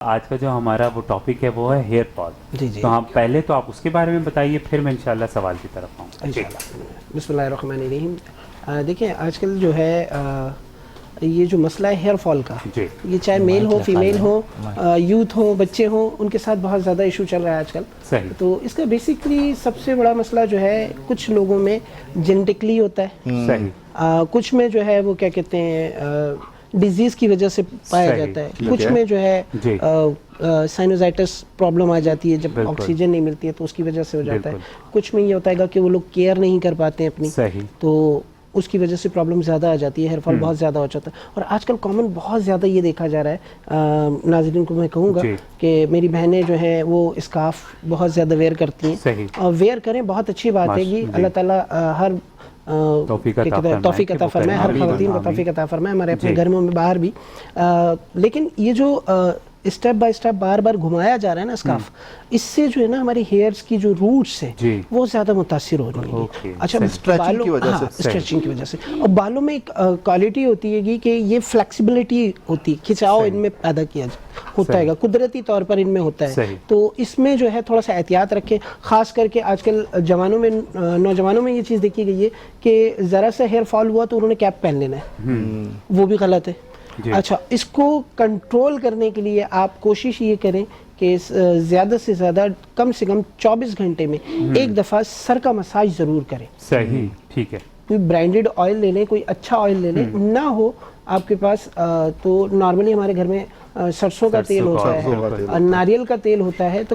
آج کا جو ہمارا وہ ٹاپک ہے وہ ہے ہیئر فال. جی جی. تو ہم پہلے تو آپ اس کے بارے میں بتائیے، پھر میں انشاءاللہ سوال کی طرف آؤں. بسم اللہ الرحمن الرحیم. دیکھیں آج کل جو ہے یہ جو مسئلہ ہے ہیئر فال کا، یہ چاہے میل ہو فیمیل ہو، یوتھ ہو بچے ہوں، ان کے ساتھ بہت زیادہ ایشو چل رہا ہے آج کل. صحیح. تو اس کا بیسکلی سب سے بڑا مسئلہ جو ہے کچھ لوگوں میں جینیٹکلی ہوتا ہے. صحیح. کچھ میں جو ہے وہ کیا کہتے ہیں ڈیزیز کی وجہ سے پایا جاتا ہے. کچھ میں جو ہے سائنوزائٹس پرابلم آ جاتی ہے جب آکسیجن نہیں ملتی ہے تو اس کی وجہ سے ہو جاتا ہے. کچھ میں یہ ہوتا ہے کہ وہ لوگ کیئر نہیں کر پاتے ہیں اپنی، تو اس کی وجہ سے پرابلم زیادہ آ جاتی ہے، ہیئر فال بہت زیادہ ہو جاتا ہے. اور آج کل کامن بہت زیادہ یہ دیکھا جا رہا ہے. ناظرین کو میں کہوں گا کہ میری بہنیں جو ہیں وہ اسکارف بہت زیادہ ویئر کرتی ہیں، اور ویئر کریں بہت اچھی بات ہے. یہ اللہ تعالیٰ ہر توفیق عطا فرمائے، ہر خواتین کو توفیق عطا فرمائے، ہمارے اپنے گھروں میں باہر بھی. لیکن یہ جو اسٹیپ بائی اسٹیپ بار بار گھمایا جا رہا ہے نا اسکارف، اس سے جو ہے نا ہماری ہیئرز کی جو روٹس ہیں وہ زیادہ متاثر ہو رہی ہیں. اچھا، اسٹریچنگ کی وجہ سے. اور بالوں میں ایک کوالٹی ہوتی ہے کہ یہ فلیکسیبلٹی ہوتی ہے، کھچاؤ ان میں پیدا کیا ہوتا ہے، قدرتی طور پر ان میں ہوتا ہے. تو اس میں جو ہے تھوڑا سا احتیاط رکھیں. خاص کر کے آج کل نوجوانوں میں یہ چیز دیکھی گئی ہے کہ ذرا سا ہیئر فال ہوا تو انہوں نے کیپ پہن لینا ہے، وہ بھی غلط ہے. اچھا، اس کو کنٹرول کرنے کے لیے آپ کوشش یہ کریں کہ زیادہ سے زیادہ کم سے کم 24 گھنٹے میں ایک دفعہ سر کا مساج ضرور کریں. صحیح، ٹھیک ہے. کوئی برانڈیڈ آئل لے لیں، کوئی اچھا آئل لے لیں. نہ ہو آپ کے پاس تو نارملی ہمارے گھر میں سرسوں کا تیل ہوتا ہے، ناریل کا تیل ہوتا ہے. تو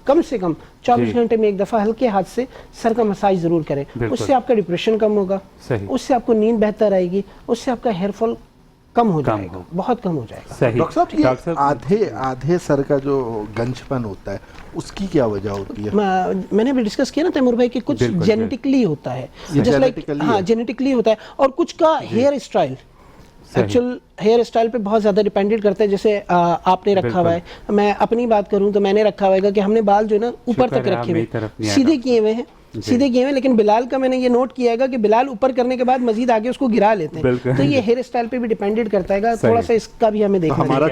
کم سے کم 24 گھنٹے میں ایک دفعہ ہلکے ہاتھ سے سر کا مساج ضرور کریں. اس سے آپ کا ڈپریشن کم ہوگا، اس سے آپ کو نیند بہتر آئے گی، اس سے آپ کا ہیئر فال کم ہو جائے گا، بہت کم ہو جائے گا. ڈاکٹر صاحب، یہ آدھے سر کا جو گنج پن ہوتا ہے اس کی کیا وجہ ہوتی ہے؟ میں نے ابھی ڈسکس کیا نا تیمور بھائی کہ کچھ جینیٹکلی ہوتا ہے، جینیٹکلی ہوتا ہے. اور کچھ کا hair style, actual hair style پہ بہت زیادہ ڈیپینڈنٹ کرتا ہے. جیسے آپ نے رکھا ہوا ہے، میں اپنی بات کروں تو میں نے رکھا ہوا ہے کہ ہم نے بال جو ہے نا اوپر تک رکھے ہوئے، سیدھے کیے ہوئے ہیں، سیدھے کیے ہوئے. لیکن بلال کا میں نے یہ نوٹ کیا ہے کہ بلال اوپر کرنے کے بعد مزید آگے اس کو گرا لیتے ہیں. تو یہ ہیئر اسٹائل پہ بھی ڈیپینڈنٹ کرتا ہے، تھوڑا سا اس کا بھی ہمیں دیکھنا ہے.